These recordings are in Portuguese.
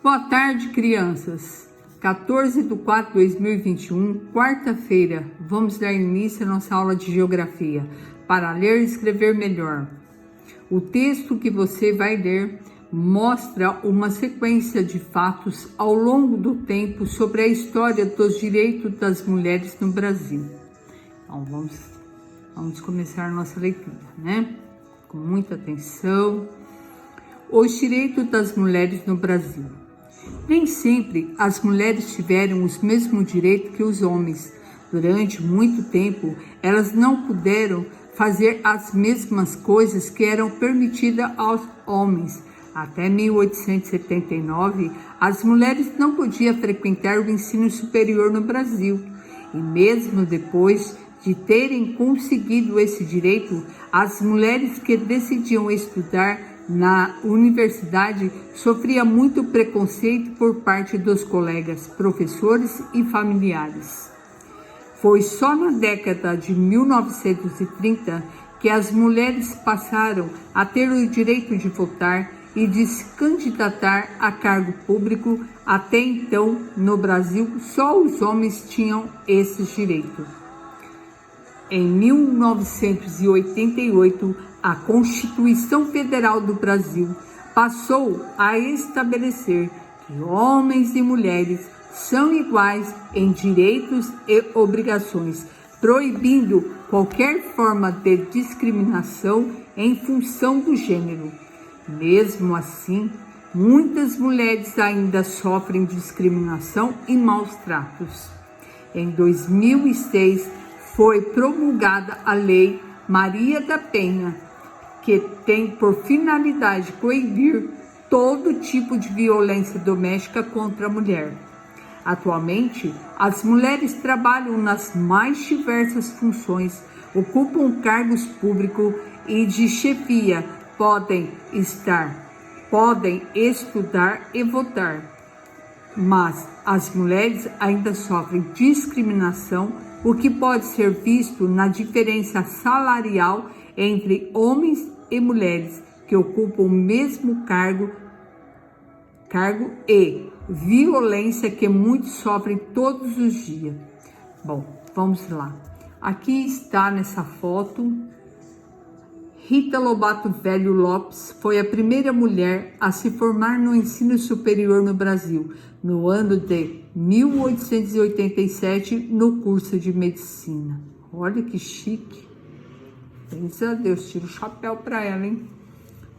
Boa tarde, crianças. 14/4/2021, quarta-feira, vamos dar início à nossa aula de Geografia, para ler e escrever melhor. O texto que você vai ler mostra uma sequência de fatos ao longo do tempo sobre a história dos direitos das mulheres no Brasil. Então, vamos começar a nossa leitura, né? Com muita atenção. Os direitos das mulheres no Brasil. Nem sempre as mulheres tiveram os mesmos direitos que os homens. Durante muito tempo, elas não puderam fazer as mesmas coisas que eram permitidas aos homens. Até 1879, as mulheres não podiam frequentar o ensino superior no Brasil. E mesmo depois de terem conseguido esse direito, as mulheres que decidiam estudar na universidade sofria muito preconceito por parte dos colegas, professores e familiares. Foi só na década de 1930 que as mulheres passaram a ter o direito de votar e de se candidatar a cargo público. Até então, no Brasil, só os homens tinham esses direitos. Em 1988, a Constituição Federal do Brasil passou a estabelecer que homens e mulheres são iguais em direitos e obrigações, proibindo qualquer forma de discriminação em função do gênero. Mesmo assim, muitas mulheres ainda sofrem discriminação e maus tratos. Em 2006, foi promulgada a Lei Maria da Penha, que tem por finalidade coibir todo tipo de violência doméstica contra a mulher. Atualmente, as mulheres trabalham nas mais diversas funções, ocupam cargos públicos e de chefia, podem estudar e votar. Mas as mulheres ainda sofrem discriminação, o que pode ser visto na diferença salarial entre homens e mulheres que ocupam o mesmo cargo e violência que muitos sofrem todos os dias. Bom, vamos lá. Aqui está nessa foto, Rita Lobato Velho Lopes foi a primeira mulher a se formar no ensino superior no Brasil, no ano de 1887, no curso de medicina. Olha que chique. Graças a Deus, tira o chapéu para ela, hein?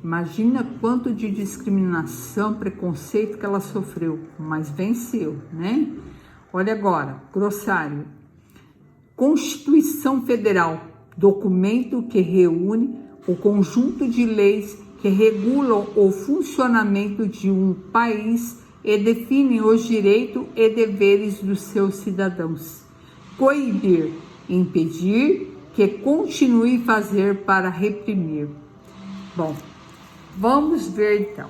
Imagina quanto de discriminação, preconceito que ela sofreu, mas venceu, né? Olha agora, glossário. Constituição Federal, documento que reúne o conjunto de leis que regulam o funcionamento de um país e definem os direitos e deveres dos seus cidadãos. Coibir, impedir, que continue fazer para reprimir. Bom, vamos ver então.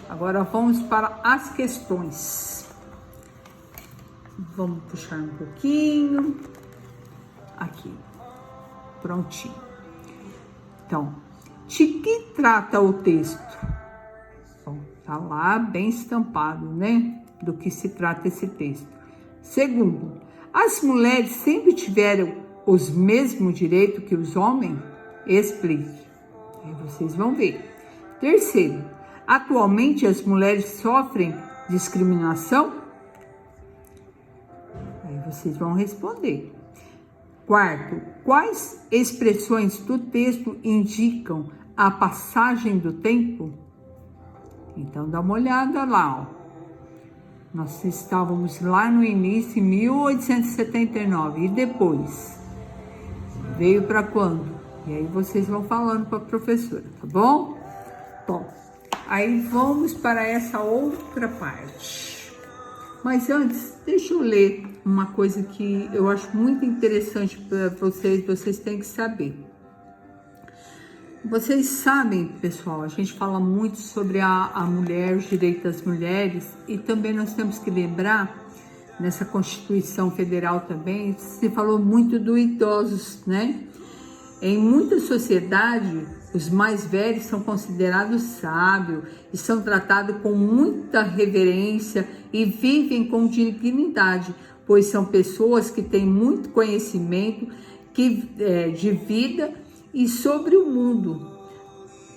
Agora vamos para as questões. Vamos puxar um pouquinho. Aqui, prontinho. Então, de que trata o texto? Bom, tá lá bem estampado, né? Do que se trata esse texto. Segundo, as mulheres sempre tiveram os mesmos direitos que os homens? Explique. Aí vocês vão ver. Terceiro, atualmente as mulheres sofrem discriminação? Aí vocês vão responder. Quarto, quais expressões do texto indicam a passagem do tempo? Então, dá uma olhada lá, ó. Nós estávamos lá no início, em 1879, e depois? Veio para quando? E aí vocês vão falando para a professora, tá bom? Bom, aí vamos para essa outra parte. Mas antes, deixa eu ler uma coisa que eu acho muito interessante para vocês têm que saber. Vocês sabem, pessoal, a gente fala muito sobre a mulher, os direitos das mulheres, e também nós temos que lembrar, nessa Constituição Federal também, se falou muito dos idosos, né? Em muita sociedade, Os mais velhos são considerados sábios e são tratados com muita reverência e vivem com dignidade, pois são pessoas que têm muito conhecimento de vida e sobre o mundo.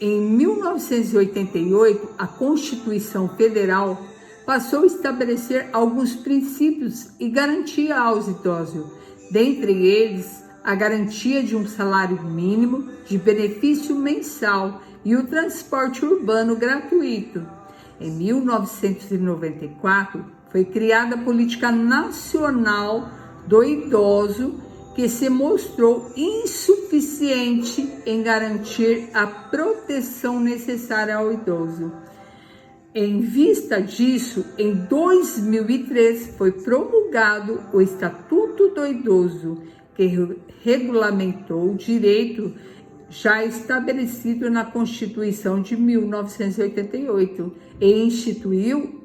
Em 1988, a Constituição Federal passou a estabelecer alguns princípios e garantia aos idosos, dentre eles a garantia de um salário mínimo, de benefício mensal e o transporte urbano gratuito. Em 1994, foi criada a Política Nacional do Idoso, que se mostrou insuficiente em garantir a proteção necessária ao idoso. Em vista disso, em 2003 foi promulgado o Estatuto do Idoso, que regulamentou o direito já estabelecido na Constituição de 1988 e instituiu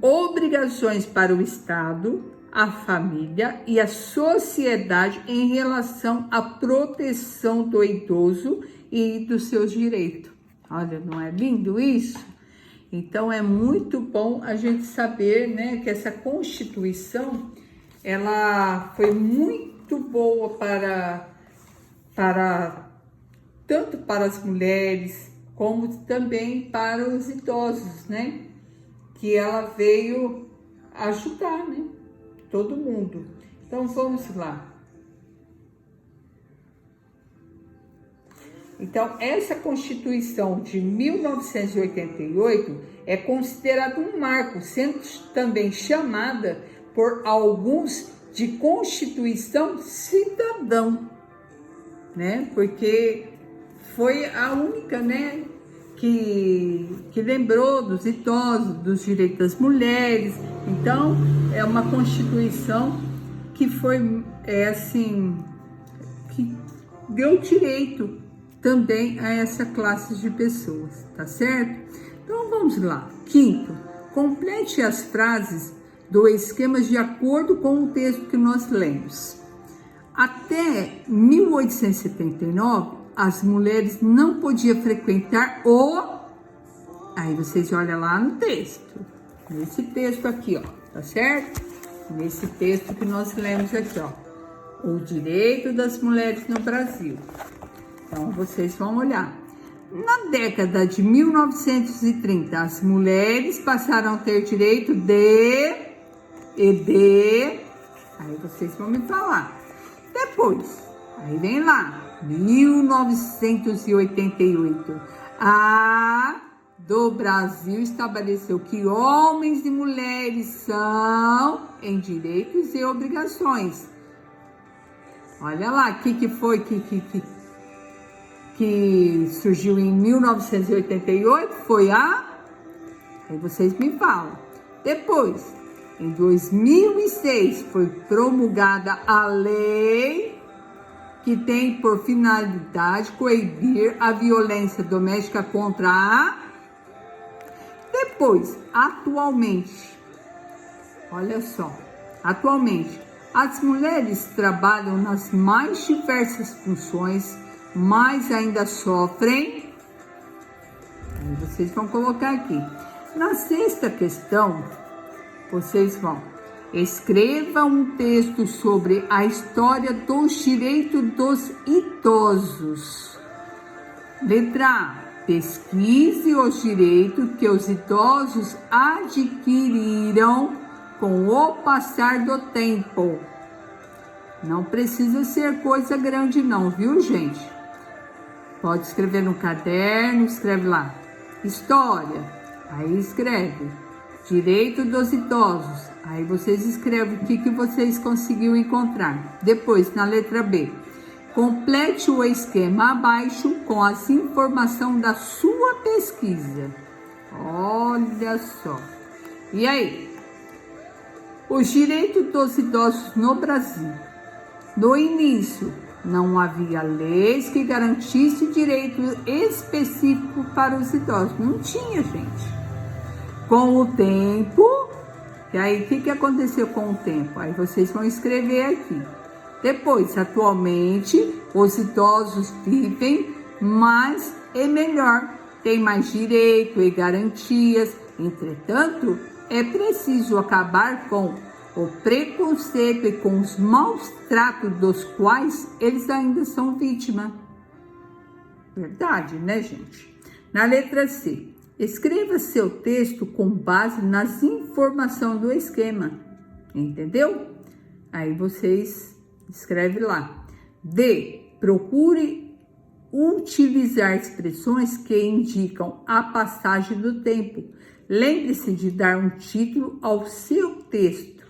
obrigações para o Estado, a família e a sociedade em relação à proteção do idoso e dos seus direitos. Olha, não é lindo isso? Então é muito bom a gente saber, né, que essa Constituição, ela foi muito boa tanto para as mulheres como também para os idosos, né? Que ela veio ajudar, né? Todo mundo. Então vamos lá. Então essa Constituição de 1988 é considerada um marco, sendo também chamada por alguns de Constituição Cidadão, né? Porque foi a única, né, que lembrou dos idosos, dos direitos das mulheres. Então, é uma Constituição que foi, que deu direito também a essa classe de pessoas, tá certo? Então, vamos lá. Quinto, complete as frases do esquema de acordo com o texto que nós lemos. Até 1879, as mulheres não podiam frequentar Aí vocês olham lá no texto, nesse texto aqui, ó, tá certo? Nesse texto que nós lemos aqui, ó, o direito das mulheres no Brasil. Então vocês vão olhar. Na década de 1930, as mulheres passaram a ter direito aí vocês vão me falar. Depois, aí vem lá, 1988, a do Brasil estabeleceu que homens e mulheres são em direitos e obrigações. Olha lá, o que foi que surgiu em 1988? Foi aí vocês me falam. Depois, em 2006, foi promulgada a lei que tem por finalidade coibir a violência doméstica contra Depois, atualmente, olha só, as mulheres trabalham nas mais diversas funções, mas ainda sofrem. Aí vocês vão colocar aqui. Na sexta questão, vocês vão escreva um texto sobre a história dos direitos dos idosos. Letra A. Pesquise os direitos que os idosos adquiriram com o passar do tempo. Não precisa ser coisa grande não, viu, gente? Pode escrever no caderno, escreve lá. História, aí escreve. Direito dos idosos, aí vocês escrevem o que vocês conseguiram encontrar. Depois, na letra B, complete o esquema abaixo com as informações da sua pesquisa. Olha só. E aí? Os direitos dos idosos no Brasil. No início, não havia leis que garantissem direito específico para os idosos. Não tinha, gente. Com o tempo, e aí o que aconteceu com o tempo? Aí vocês vão escrever aqui. Depois, atualmente, os idosos vivem mais e melhor, têm mais direito e garantias. Entretanto, é preciso acabar com o preconceito e com os maus tratos dos quais eles ainda são vítimas. Verdade, né, gente? Na letra C, escreva seu texto com base nas informações do esquema. Entendeu? Aí vocês escrevem lá. D, procure utilizar expressões que indicam a passagem do tempo. Lembre-se de dar um título ao seu texto.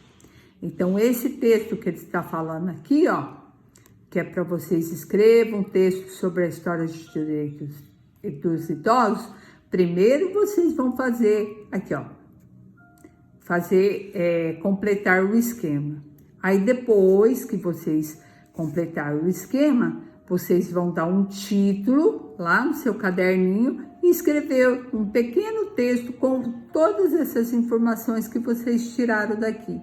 Então, esse texto que ele está falando aqui, ó, que é para vocês escrevam um texto sobre a história dos direitos dos idosos, primeiro vocês vão fazer aqui, ó, completar o esquema. Aí depois que vocês completarem o esquema, vocês vão dar um título lá no seu caderninho e escrever um pequeno texto com todas essas informações que vocês tiraram daqui.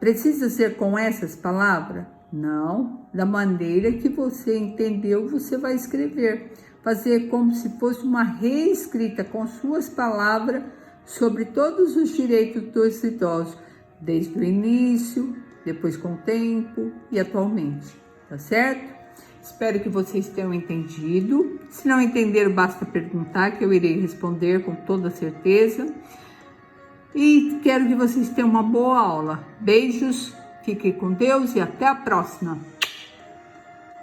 Precisa ser com essas palavras? Não, da maneira que você entendeu, você vai escrever. Fazer como se fosse uma reescrita com suas palavras sobre todos os direitos dos idosos, desde o início, depois com o tempo e atualmente, tá certo? Espero que vocês tenham entendido. Se não entenderam, basta perguntar que eu irei responder com toda certeza. E quero que vocês tenham uma boa aula. Beijos, fiquem com Deus e até a próxima!